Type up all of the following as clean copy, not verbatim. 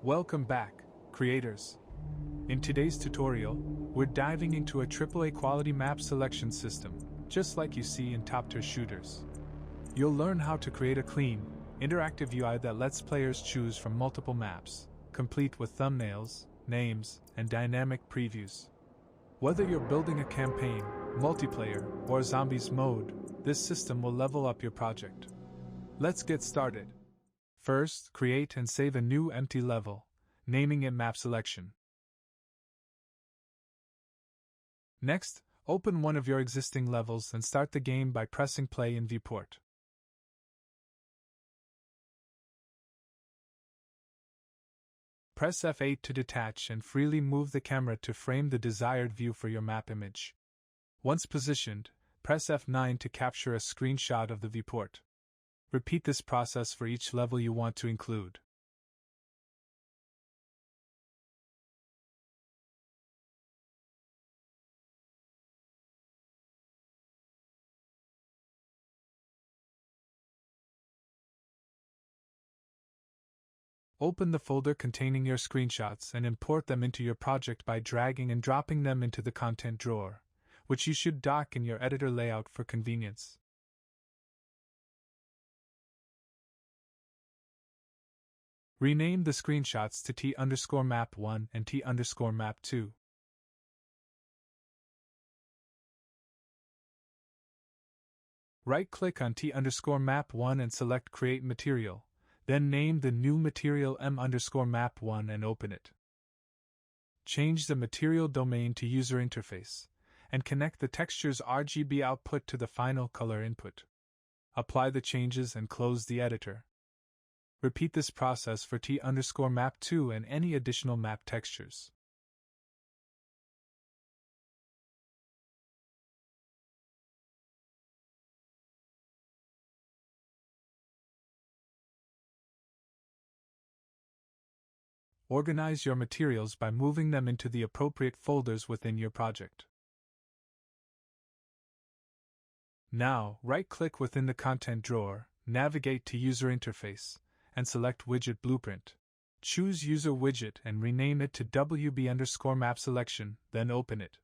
Welcome back, creators. In today's tutorial, we're diving into a AAA quality map selection system, just like you see in top-tier shooters. You'll learn how to create a clean, interactive UI that lets players choose from multiple maps, complete with thumbnails, names, and dynamic previews. Whether you're building a campaign, multiplayer, or zombies mode, this system will level up your project. Let's get started. First, create and save a new empty level, naming it Map Selection. Next, open one of your existing levels and start the game by pressing play in Viewport. Press F8 to detach and freely move the camera to frame the desired view for your map image. Once positioned, press F9 to capture a screenshot of the viewport. Repeat this process for each level you want to include. Open the folder containing your screenshots and import them into your project by dragging and dropping them into the content drawer, which you should dock in your editor layout for convenience. Rename the screenshots to T_map1 and T_map2. Right-click on T_map1 and select Create Material, then name the new material M_map1 and open it. Change the material domain to User Interface, and connect the texture's RGB output to the final color input. Apply the changes and close the editor. Repeat this process for T_map2 and any additional map textures. Organize your materials by moving them into the appropriate folders within your project. Now, right-click within the content drawer, navigate to User Interface, and select Widget Blueprint. Choose User Widget and rename it to WB_Map Selection, then open it.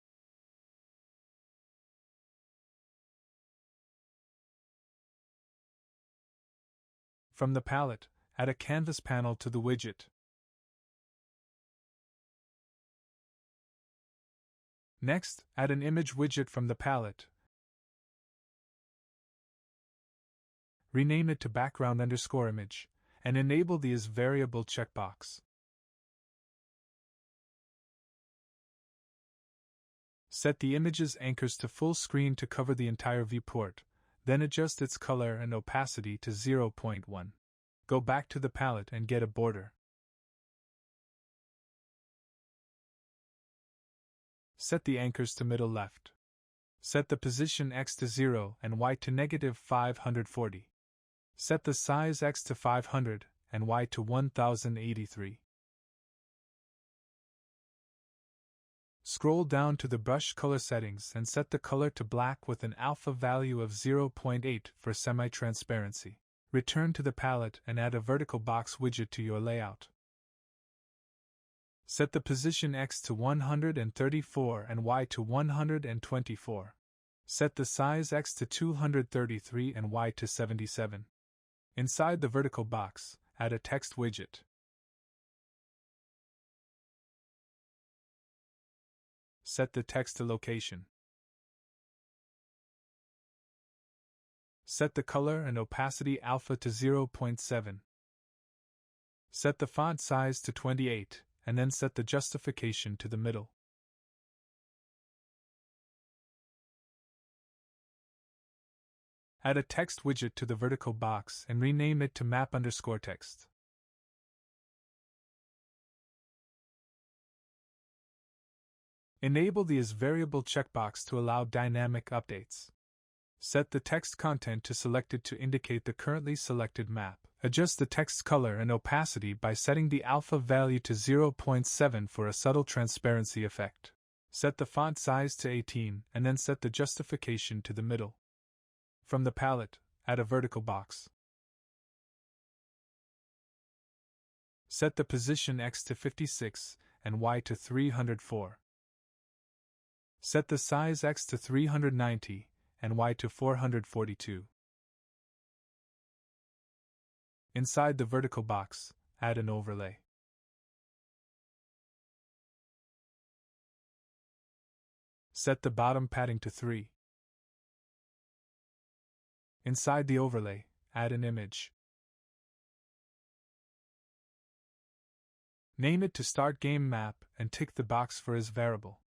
From the palette, add a canvas panel to the widget. Next, add an image widget from the palette. Rename it to background_image, and enable the isVariable checkbox. Set the image's anchors to full screen to cover the entire viewport, then adjust its color and opacity to 0.1. Go back to the palette and get a border. Set the anchors to middle left. Set the position X to 0 and Y to -540. Set the size X to 500 and Y to 1083. Scroll down to the brush color settings and set the color to black with an alpha value of 0.8 for semi-transparency. Return to the palette and add a vertical box widget to your layout. Set the position X to 134 and Y to 124. Set the size X to 233 and Y to 77. Inside the vertical box, add a text widget. Set the text to location. Set the color and opacity alpha to 0.7. Set the font size to 28, and then set the justification to the middle. Add a text widget to the vertical box and rename it to map_text. Enable the isVariable checkbox to allow dynamic updates. Set the text content to selected to indicate the currently selected map. Adjust the text's color and opacity by setting the alpha value to 0.7 for a subtle transparency effect. Set the font size to 18 and then set the justification to the middle. From the palette, add a vertical box. Set the position X to 56 and Y to 304. Set the size X to 390 and Y to 442. Inside the vertical box, add an overlay. Set the bottom padding to 3. Inside the overlay, add an image. Name it to Start Game Map and tick the box for as variable.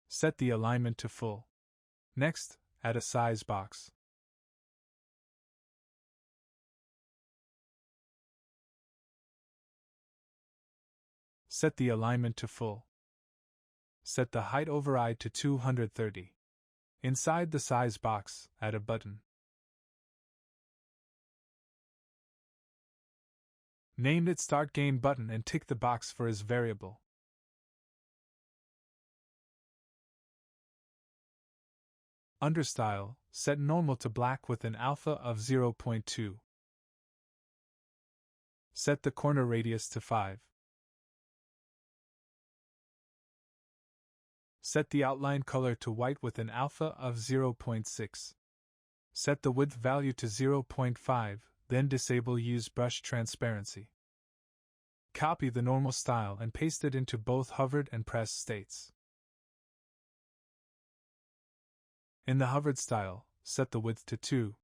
Set the alignment to full. Next, add a size box. Set the alignment to full. Set the height override to 230. Inside the size box, add a button. Name it Start Game Button and tick the box for as variable. Understyle, set normal to black with an alpha of 0.2. Set the corner radius to 5. Set the outline color to white with an alpha of 0.6. Set the width value to 0.5, then disable Use Brush Transparency. Copy the normal style and paste it into both hovered and pressed states. In the hovered style, set the width to 2.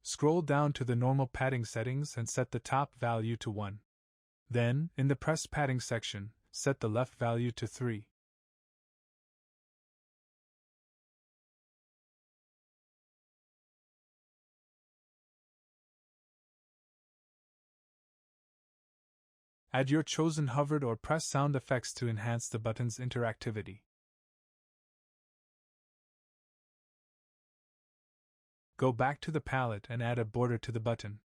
Scroll down to the normal padding settings and set the top value to 1. Then, in the pressed padding section, set the left value to 3. Add your chosen hovered or press sound effects to enhance the button's interactivity. Go back to the palette and add a border to the button.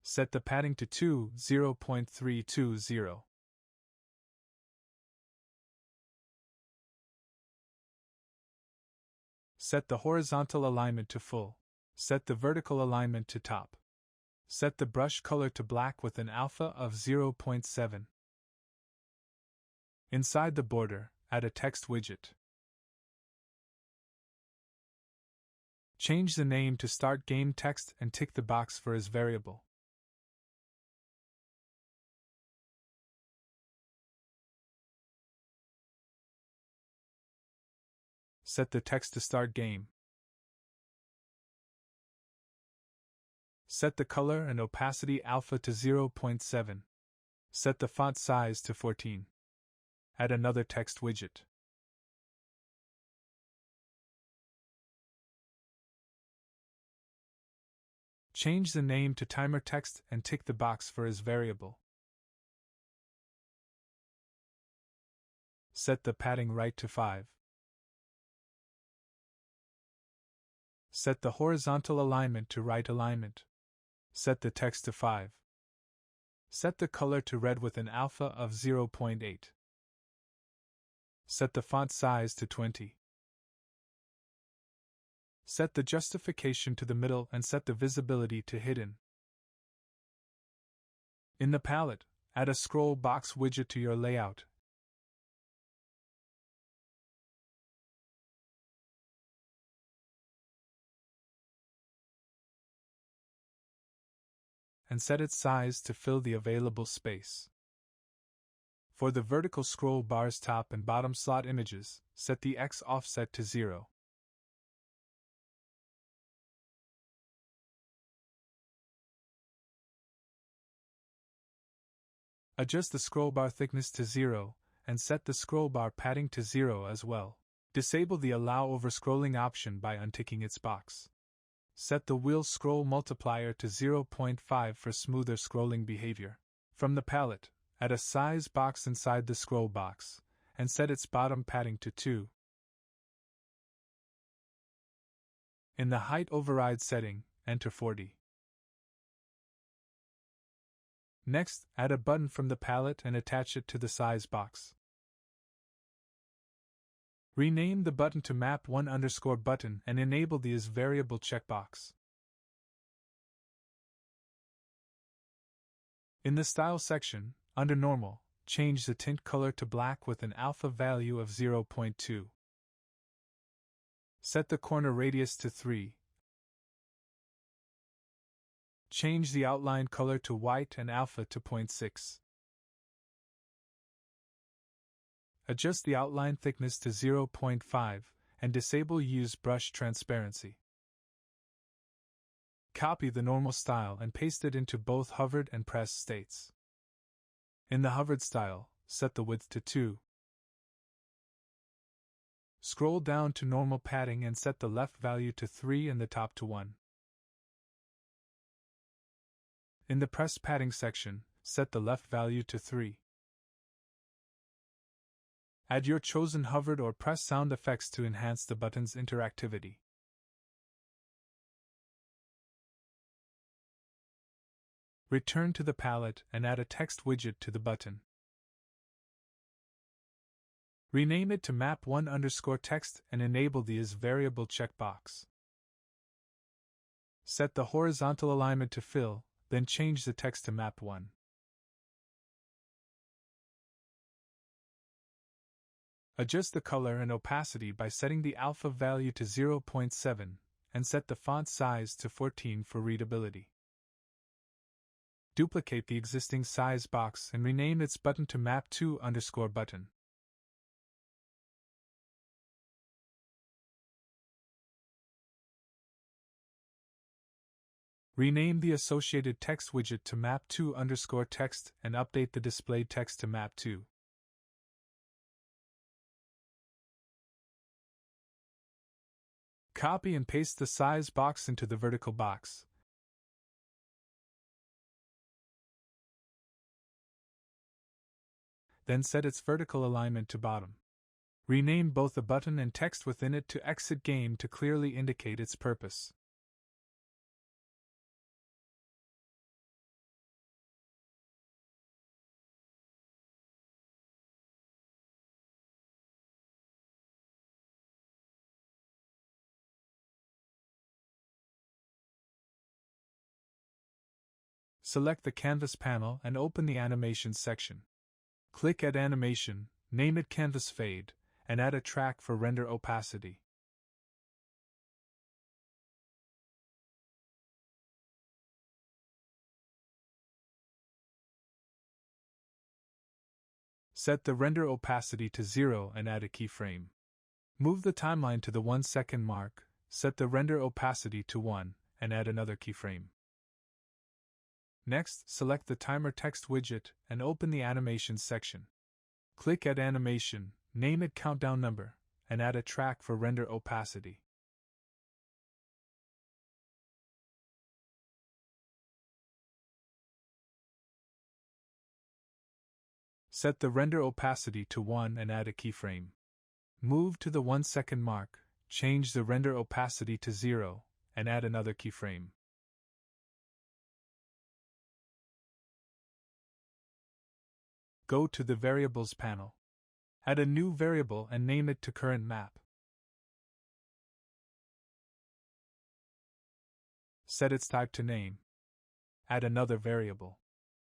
Set the padding to 0.320. Set the horizontal alignment to full. Set the vertical alignment to top. Set the brush color to black with an alpha of 0.7. Inside the border, add a text widget. Change the name to Start Game Text and tick the box for as variable. Set the text to Start Game. Set the color and opacity alpha to 0.7. Set the font size to 14. Add another text widget. Change the name to Timer Text and tick the box for as variable. Set the padding right to 5. Set the horizontal alignment to right alignment. Set the text to 5. Set the color to red with an alpha of 0.8. Set the font size to 20. Set the justification to the middle and set the visibility to hidden. In the palette, add a scroll box widget to your layout. And set its size to fill the available space. For the vertical scroll bar's top and bottom slot images, set the X offset to 0. Adjust the scroll bar thickness to 0, and set the scroll bar padding to 0 as well. Disable the Allow Overscrolling option by unticking its box. Set the wheel scroll multiplier to 0.5 for smoother scrolling behavior. From the palette, add a size box inside the scroll box, and set its bottom padding to 2. In the height override setting, enter 40. Next, add a button from the palette and attach it to the size box. Rename the button to map1_button and enable the isVariable checkbox. In the Style section, under Normal, change the tint color to black with an alpha value of 0.2. Set the corner radius to 3. Change the outline color to white and alpha to 0.6. Adjust the outline thickness to 0.5 and disable Use Brush Transparency. Copy the normal style and paste it into both hovered and pressed states. In the hovered style, set the width to 2. Scroll down to normal padding and set the left value to 3 and the top to 1. In the pressed padding section, set the left value to 3. Add your chosen hovered or pressed sound effects to enhance the button's interactivity. Return to the palette and add a text widget to the button. Rename it to map1_text and enable the isVariable checkbox. Set the horizontal alignment to fill, then change the text to map1. Adjust the color and opacity by setting the alpha value to 0.7 and set the font size to 14 for readability. Duplicate the existing size box and rename its button to map2_button. Rename the associated text widget to map2_text and update the displayed text to map2. Copy and paste the size box into the vertical box. Then set its vertical alignment to bottom. Rename both the button and text within it to Exit Game to clearly indicate its purpose. Select the Canvas panel and open the Animations section. Click Add Animation, name it Canvas Fade, and add a track for render opacity. Set the render opacity to 0 and add a keyframe. Move the timeline to the 1 second mark, set the render opacity to 1, and add another keyframe. Next, select the Timer text widget and open the Animations section. Click Add Animation, name it Countdown Number, and add a track for render opacity. Set the render opacity to 1 and add a keyframe. Move to the 1 second mark, change the render opacity to 0, and add another keyframe. Go to the Variables panel. Add a new variable and name it to Current Map. Set its type to Name. Add another variable.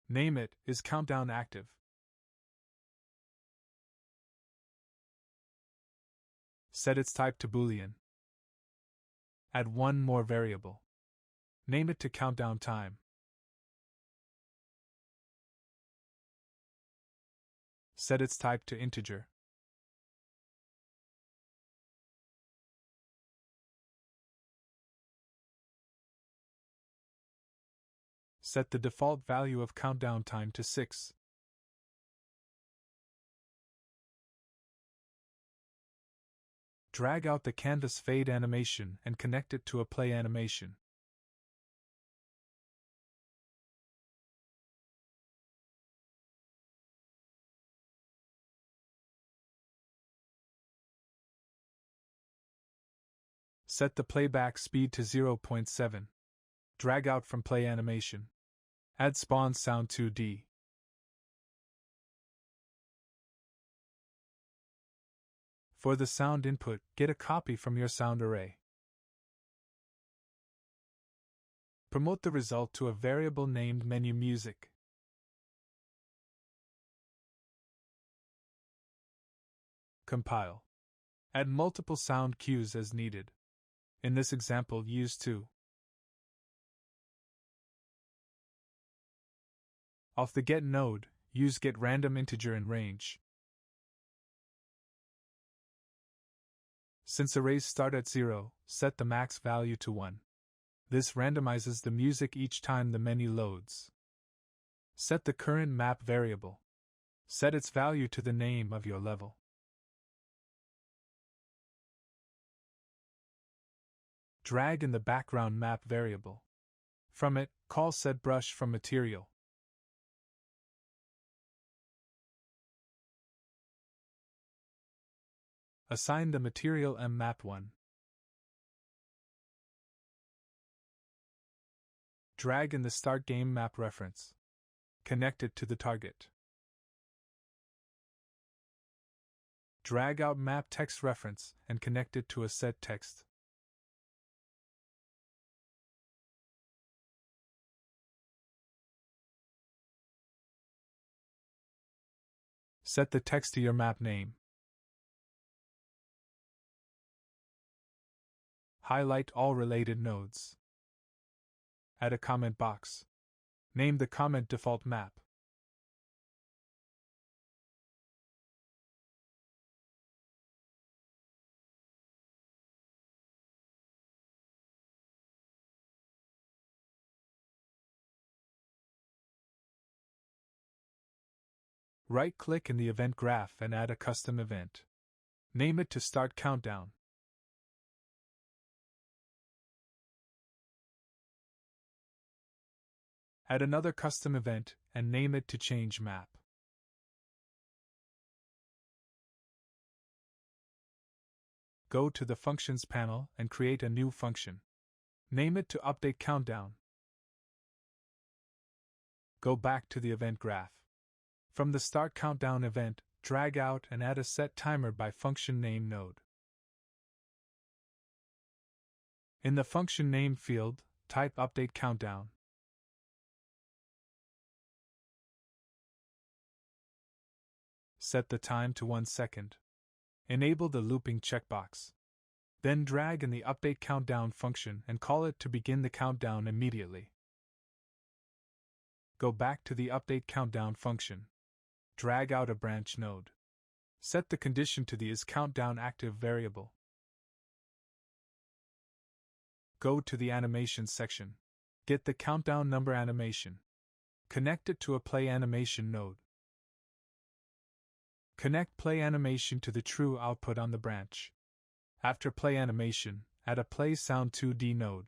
Name it isCountdownActive. Set its type to Boolean. Add one more variable. Name it to CountdownTime. Set its type to integer. Set the default value of countdown time to 6. Drag out the canvas fade animation and connect it to a play animation. Set the playback speed to 0.7. Drag out from play animation. Add spawn sound 2D. For the sound input, get a copy from your sound array. Promote the result to a variable named menu music. Compile. Add multiple sound cues as needed. In this example, use 2. Off the get node, use get random integer in range. Since arrays start at 0, set the max value to 1. This randomizes the music each time the menu loads. Set the current map variable. Set its value to the name of your level. Drag in the background map variable. From it, call setBrush from material. Assign the material mmap1. Drag in the start game map reference. Connect it to the target. Drag out map text reference and connect it to a set text. Set the text to your map name. Highlight all related nodes. Add a comment box. Name the comment default map. Right-click in the event graph and add a custom event. Name it to Start Countdown. Add another custom event and name it to Change Map. Go to the Functions panel and create a new function. Name it to Update Countdown. Go back to the event graph. From the Start Countdown event, drag out and add a set timer by function name node. In the function name field, type Update Countdown. Set the time to 1 second. Enable the looping checkbox. Then drag in the Update Countdown function and call it to begin the countdown immediately. Go back to the Update Countdown function. Drag out a branch node. Set the condition to the isCountdownActive variable. Go to the Animation section. Get the countdown number animation. Connect it to a Play Animation node. Connect Play Animation to the true output on the branch. After Play Animation, add a Play Sound 2D node.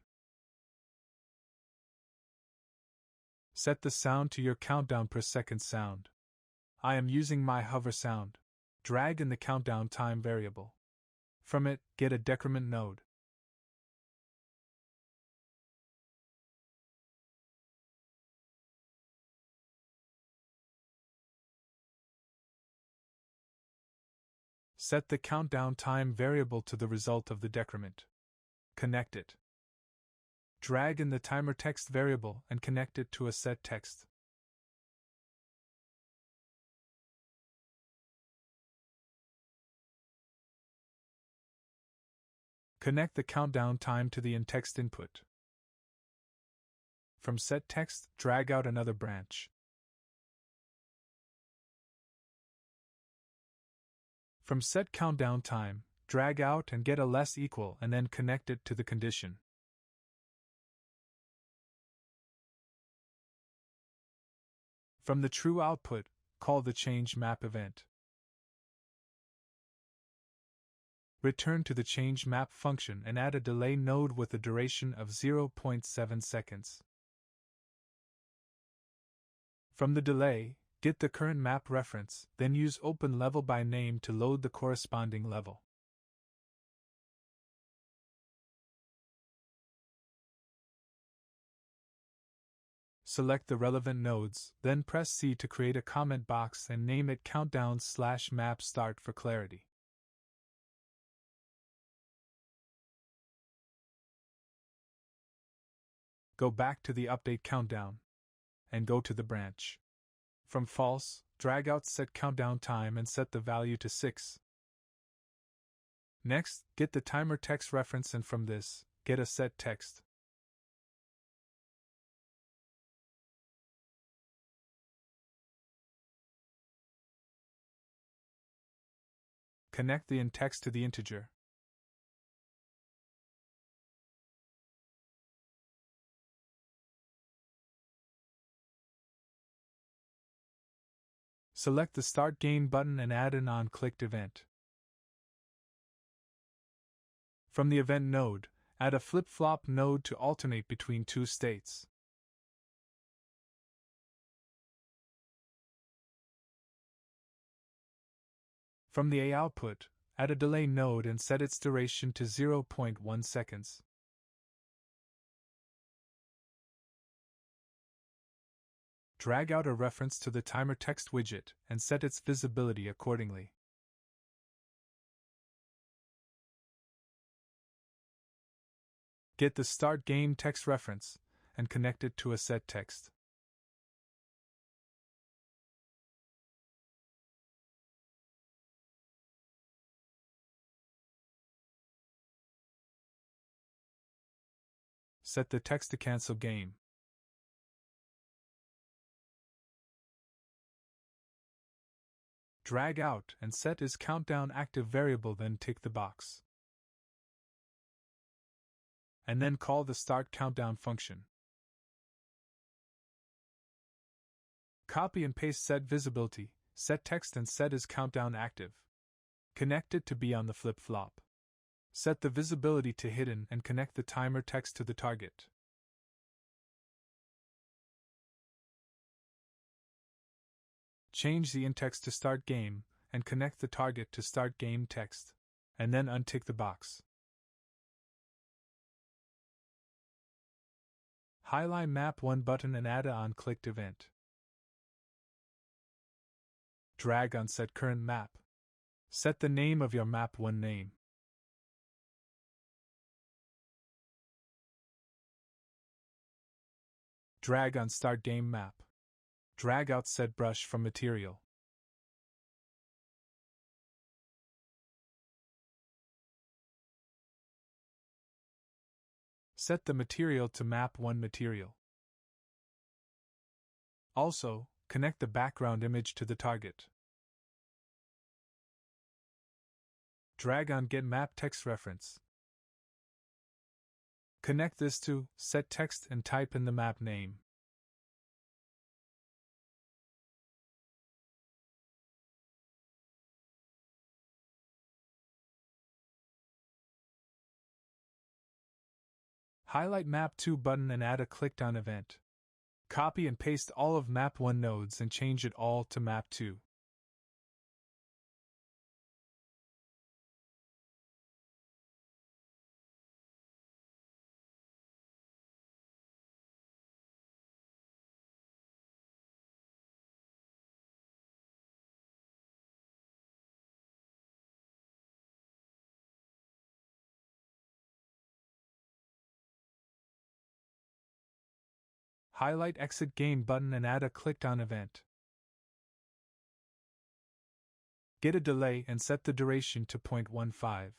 Set the sound to your countdown per second sound. I am using my hover sound. Drag in the countdown time variable. From it, get a decrement node. Set the countdown time variable to the result of the decrement. Connect it. Drag in the timer text variable and connect it to a set text. Connect the countdown time to the in-text input. From set text, drag out another branch. From set countdown time, drag out and get a less equal and then connect it to the condition. From the true output, call the Change Map event. Return to the Change Map function and add a delay node with a duration of 0.7 seconds. From the delay, get the current map reference, then use Open Level by Name to load the corresponding level. Select the relevant nodes, then press C to create a comment box and name it countdown/map start for clarity. Go back to the update countdown and go to the branch. From false, drag out set countdown time and set the value to 6. Next, get the timer text reference and from this, get a set text. Connect the in text to the integer. Select the Start Game button and add an on-clicked event. From the event node, add a flip-flop node to alternate between two states. From the A output, add a delay node and set its duration to 0.1 seconds. Drag out a reference to the timer text widget and set its visibility accordingly. Get the Start Game text reference and connect it to a set text. Set the text to cancel game. Drag out and set is countdown active variable, then tick the box. And then call the start countdown function. Copy and paste set visibility, set text and set is countdown active. Connect it to be on the flip-flop. Set the visibility to hidden and connect the timer text to the target. Change the in-text to Start Game, and connect the target to Start Game text, and then untick the box. Highlight Map 1 button and add a on-clicked event. Drag on Set Current Map. Set the name of your Map 1 name. Drag on Start Game Map. Drag out Set Brush from Material. Set the material to Map 1 material. Also, connect the background image to the target. Drag on Get Map Text Reference. Connect this to Set Text and type in the map name. Highlight Map 2 button and add a clickdown event. Copy and paste all of Map 1 nodes and change it all to Map 2. Highlight Exit Game button and add a clickdown event. Get a delay and set the duration to 0.15.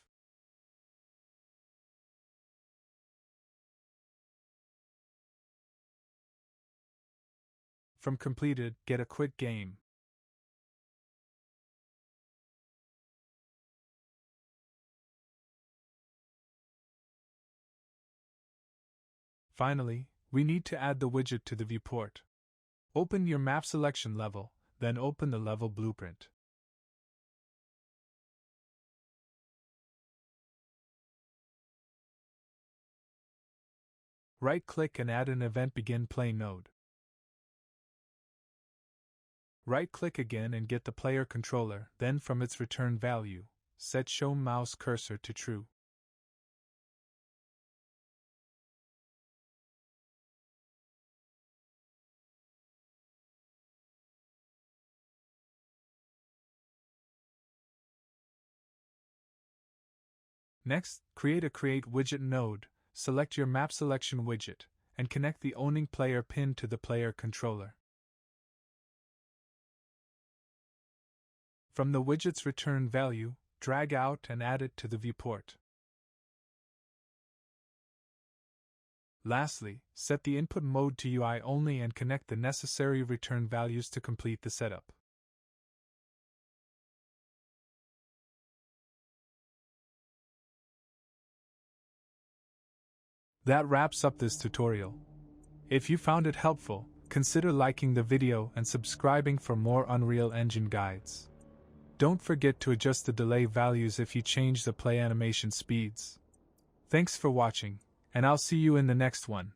From Completed, get a Quit Game. Finally, we need to add the widget to the viewport. Open your map selection level, then open the level blueprint. Right-click and add an Event Begin Play node. Right-click again and get the player controller, then from its return value, set Show Mouse Cursor to True. Next, create a Create Widget node, select your map selection widget, and connect the owning player pin to the player controller. From the widget's return value, drag out and add it to the viewport. Lastly, set the input mode to UI only and connect the necessary return values to complete the setup. That wraps up this tutorial. If you found it helpful, consider liking the video and subscribing for more Unreal Engine guides. Don't forget to adjust the delay values if you change the play animation speeds. Thanks for watching, and I'll see you in the next one.